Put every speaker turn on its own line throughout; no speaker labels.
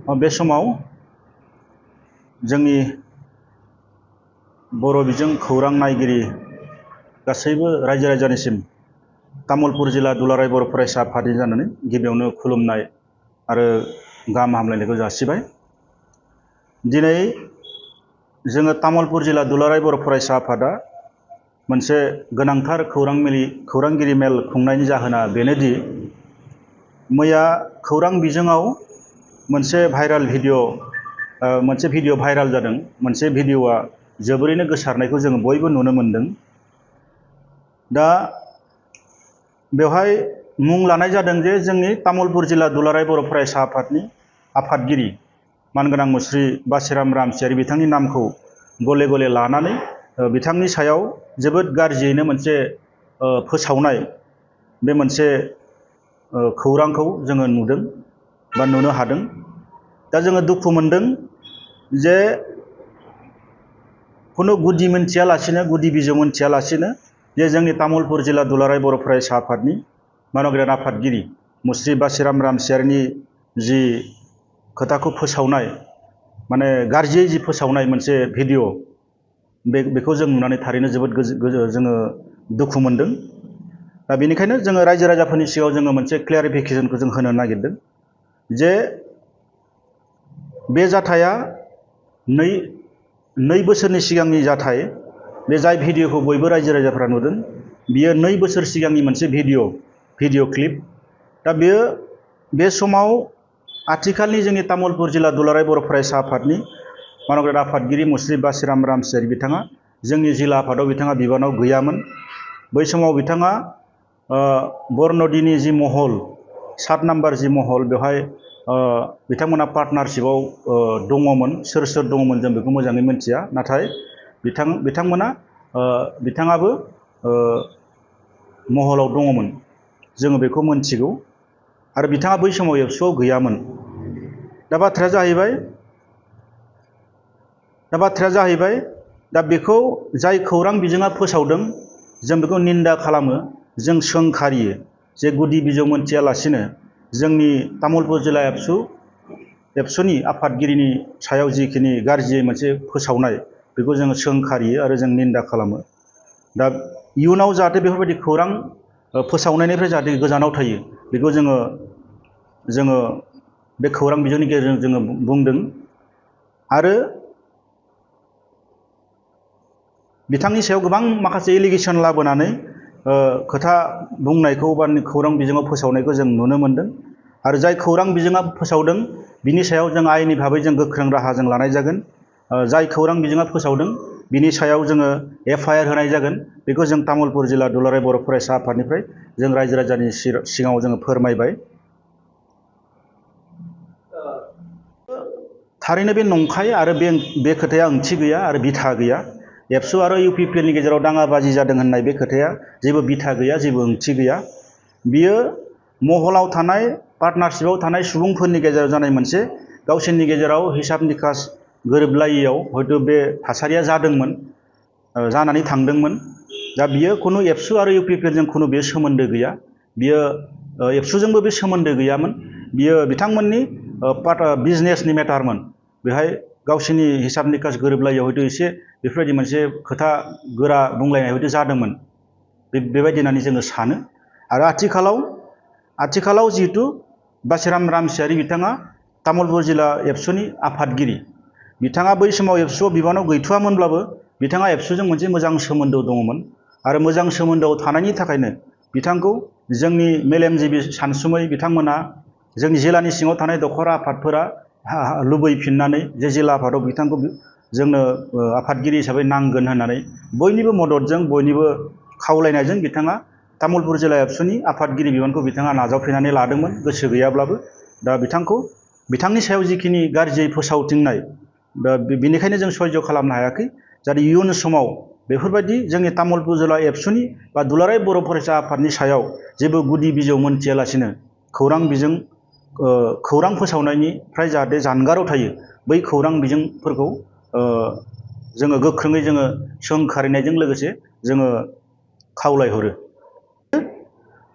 बे समाव जोंनि बर' बिजों खौरां नायगिरि गासैबो रायजो राजानिसिम तामुलपुर जिल्ला दुलाराय बर' फरायसा आफादनि जानानै गिबियावनो खुलुमनाय आरो गाहाम हामलायनायखौ जासिबाय। दिनै जोङो तामुलपुर जिल्ला दुलाराय बर' फरायसा आफादा मोनसे गोनांथार खौरांगिरि मेल खुंनायनि जाहोना बेनोदि मैया खौरां बिजोङाव मोनसे भिडिअ भाइराल जादों। मोनसे भिडिअआ जोबोरैनो गोसारनायखौ जोङो बयबो नुनो मोनदों। दा बेवहाय मुं लानाय जादों जे जोंनि तामुलपुर जिल्ला दुलाराय बर' फरायसा आफादनि आफादगिरि मानगोनां मुस्रि बासिराम रामसियारि बिथांनि नामखौ गले गले लानानै बिथांनि सायाव जोबोद गाज्रियैनो मोनसे फोसावनाय बे मोनसे खौरांखौ जोङो नुदों बा नुनो हादों। दा जोङो दुखु मोनदों जे खुनु गुदि बिजौ मोनथियालासिनो जे जोंनि तामुलपुर जिल्ला दुलाराय बर' फरायसा आफादनि मानगोनां आफादगिरि मुस्रि बासिराम रामसियारिनि जि खोथाखौ फोसावनाय माने गाज्रियै जि फोसावनाय मोनसे भिडिअ बेखौ जों नुनानै थारैनो जोबोद जोङो दुखु मोनदों। दा बेनिखायनो जोङो रायजो राजाफोरनि सिगाङाव जोङो मोनसे क्लियारिफिकेसनखौ जों होनो नागिरदों जे बे जाथाया नै बोसोरनि सिगांनि जाथाय। बे जाय भिडिअखौ बयबो रायजो राजाफ्रा नुदों बियो 2 बोसोर सिगांनि मोनसे भिडिअ क्लिप। दा बे समाव आथिखालनि जोंनि तामुलपुर जिल्ला दुलाराय बर' फरायसा आफादनि मानगोनां आफादगिरि मुस्रि बासिराम रामसियारि बिथाङा जोंनि जिल्ला आफादाव बिथाङा बिबानाव गैयामोन। बै समाव बिथाङा बरन'दिनि जि महल 7 नाम्बार जि महल बेवहाय बिथांमोना पार्टनारशिपआव दङमोन। सोर दङमोन जों बेखौ मोजाङै मिथिया, नाथाय बिथाङाबो महलाव दङमोन, जोङो बेखौ मोनथिगौ। आरो बिथाङा बै समाव एबसुआव गैयामोन। दा बाथ्राया जाहैबाय दा बेखौ जाय खौरां बिजोङा फोसावदों जों बेखौ निन्दा खालामो, जों सोंखारियो जे गुदि बिजौ मोनथियालासिनो जोंनि तामुलपुर जिल्ला एबसुनि आफादगिरिनि सायाव जिखिनि गाज्रियै मोनसे फोसावनाय बेखौ जोङो सोंखारियो आरो जों निन्दा खालामो। दा इयुनाव जाहाथे बेफोरबायदि खौरां फोसावनायनिफ्राय जाहाथे गोजानाव थायो बेखौ जोङो बे खौरां बिजोंनि गेजेरजों जोङो बुंदों। आरो बिथांनि सायाव गोबां माखासे एलिगेसन लाबोनानै खोथा बुंनायखौ बा खौरां बिजोङाव फोसावनायखौ जों नुनो मोनदों। आरो जाय खौरां बिजोङा फोसावदों बिनि सायाव जों आयेननि भाबै जों गोख्रों राहा जों लानाय जागोन। जाय खौरां बिजोङा फोसावदों बिनि सायाव जोङो FIR होनाय जागोन। बेखौ जों तामुलपुर जिल्ला दुलाराय बर' फरायसा आफादनिफ्राय जों रायजो राजानि सिगाङाव जोङो फोरमायबाय। थारैनो बे नंखाय आरो बे खोथाया ओंथि गैया आरो बिथा गैया। एबसु आरो UPPL नि गेजेराव दाङाबाजि जादों होननाय बे खोथाया जेबो बिथा गैया, जेबो ओंथि गैया। बियो महलाव थानाय पार्टनारशिपआव थानाय सुबुंफोरनि गेजेराव जानाय मोनसे गावसोरनि गेजेराव हिसाब निकास गोरोबलायियाव हयथ' बे थासारिया जादोंमोन, जानानै थांदोंमोन। दा बियो खुनु एबसु आरो UPPL जों खुनु बे सोमोन्दो गैया। बियो एबसुजोंबो बे सोमोन्दो गैयामोन। बियो बिथांमोननि बिजनेसनि मेटारमोन। बेहाय गावसोरनि हिसाब निकास गोरोबलायियाव हयथ' एसे बेफोरबायदि मोनसे खोथा गोरा बुंलायनाय हयथ' जादोंमोन, बेबायदि होननानै जोङो सानो। आरो आथिखालाव जिहेथु बासिराम रामसियारि बिथाङा तामुलपुर जिल्ला एबसुनि आफादगिरि, बिथाङा बै समाव एबसुआव बिबानाव गैथ'वामोनब्लाबो बिथाङा एबसुजों मोनसे मोजां सोमोन्दो दङमोन। आरो मोजां सोमोन्दोआव थानायनि थाखायनो बिथांखौ जोंनि मेलेमजिबि सानसुमै बिथांमोना जोंनि जिल्लानि सिङाव थानाय दखरा आफादफोरा लुबैफिननानै जे जिल्ला आफादाव बिथांखौ जोंनो आफादगिरि हिसाबै नांगोन होननानै बयनिबो मददजों बयनिबो खावलायनायजों बिथाङा तामुलपुर जिल्ला एबसुनि आफादगिरि बिबानखौ बिथाङा नाजावफैनानै लादोंमोन, गोसो गैयाब्लाबो। दा बिथांनि सायाव जिखिनि गाज्रियै फोसावथिंनाय, दा बेनिखायनो जों सयज' खालामनो हायाखै। जाहाथे इयुन समाव बेफोरबायदि जोंनि तामुलपुर जिल्ला एबसुनि बा दुलाराय बर' फरायसा आफादनि सायाव जेबो गुदि बिजौ मोनथियालासिनो खौरां फोसावनायनिफ्राय जाहाथे जानगाराव थायो, बै खौरां बिजोंफोरखौ जोङो गोख्रोङै जोङो सोंखारिनायजों लोगोसे जोङो खावलायहरो।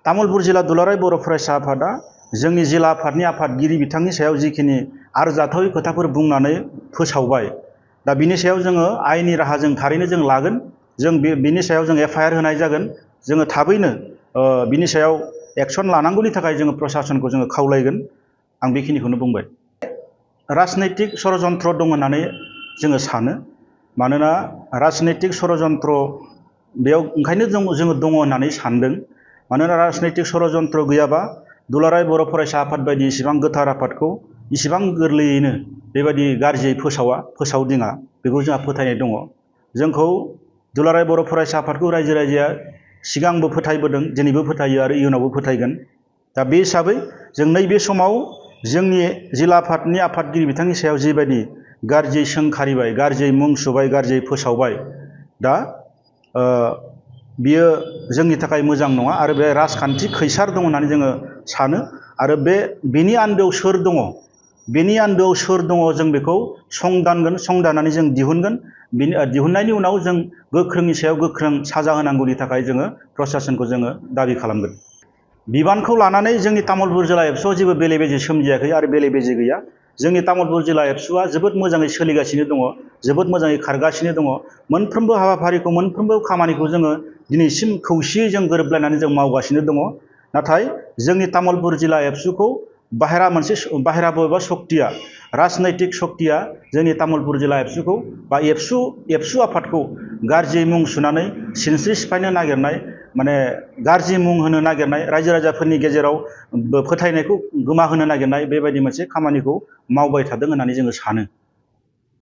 तामुलपुर जिल्ला दुलाराय बर' फरायसा आफादा जोंनि जिल्ला आफादनि आफादगिरि बिथांनि सायाव जिखिनि आरजाथावै खोथाफोर बुंनानै फोसावबाय दा बिनि सायाव जोङो आयेननि राहाजों थारैनो जों लागोन जों बिनि सायाव जों एफआइआर होनाय जागोन जोङो थाबैनो बिनि सायाव एक्सन लानांगौनि थाखाय जोङो प्रसासनखौ जोङो खावलायगोन आं बेखिनिखौनो बुंबाय राजनैतिक षड़यन्त्र दं होननानै जोङो सानो मानोना राजनैतिक षड़यन्त्र बेयाव ओंखायनो जोङो दङ होननानै सानदों मानोना राजनैतिक षड़यन्त्र गैयाबा दुलाराय बर' फरायसा आफाद बायदि इसिबां गोथार आफादखौ इसिबां गोरलैयैनो बेबायदि गाज्रियै फोसावदिङा बेखौ जोंहा फोथायनाय दङ जोंखौ दुलाराय बर' फरायसा आफादखौ रायजो राजाया सिगांबो फोथायबोदों दिनैबो फोथायो आरो इयुनावबो फोथायगोन दा बे हिसाबै जों नैबे समाव जोंनि जिल्ला आफादनि आफादगिरि बिथांनि सायाव जिबायदि गाज्रियै सोंखारिबाय गाज्रियै मुं सुबाय गाज्रियै फोसावबाय दा बियो जोंनि थाखाय मोजां नङा आरो बे राजखान्थि खैसार दं होननानै जोङो सानो आरो बेनि आन्दोआव सोर दङ जों बेखौ संदाननानै जों दिहुनगोन दिहुननायनि उनाव जों गोख्रोंनि सायाव गोख्रों साजा होनांगौनि थाखाय जोङो प्रसासनखौ जोङो दाबि खालामगोन बिबानखौ लानानै जोंनि तामुलपुर जिल्ला एबसुआव जेबो बेले बेजे सोमजियाखै आरो बेले बेजे गैया जोंनि तामुलपुर जिल्ला एबसुआ जोबोद मोजाङै सोलिगासिनो दङ जोबोद मोजाङै खारगासिनो दङ मोनफ्रोमबो हाबाफारिखौ मोनफ्रोमबो खामानिखौ जोङो दिनैसिम खौसेयै जों गोरोबलायनानै जों मावगासिनो दङ नाथाय जोंनि तामुलपुर जिल्ला एबसुखौ बाहेरा बबेबा शक्तिया राजनैतिक शक्तिया जोंनि तामुलपुर जिल्ला एबसुखौ बा एबसु आफादखौ गाज्रि मुं सुनानै सिनस्रि सिफायनो नागिरनाय माने गाज्रि मुं होनो नागिरनाय रायजो राजाफोरनि गेजेराव फोथायनायखौ गोमाहोनो नागिरनाय बेबायदि मोनसे खामानिखौ मावबाय थादों होननानै जोङो सानो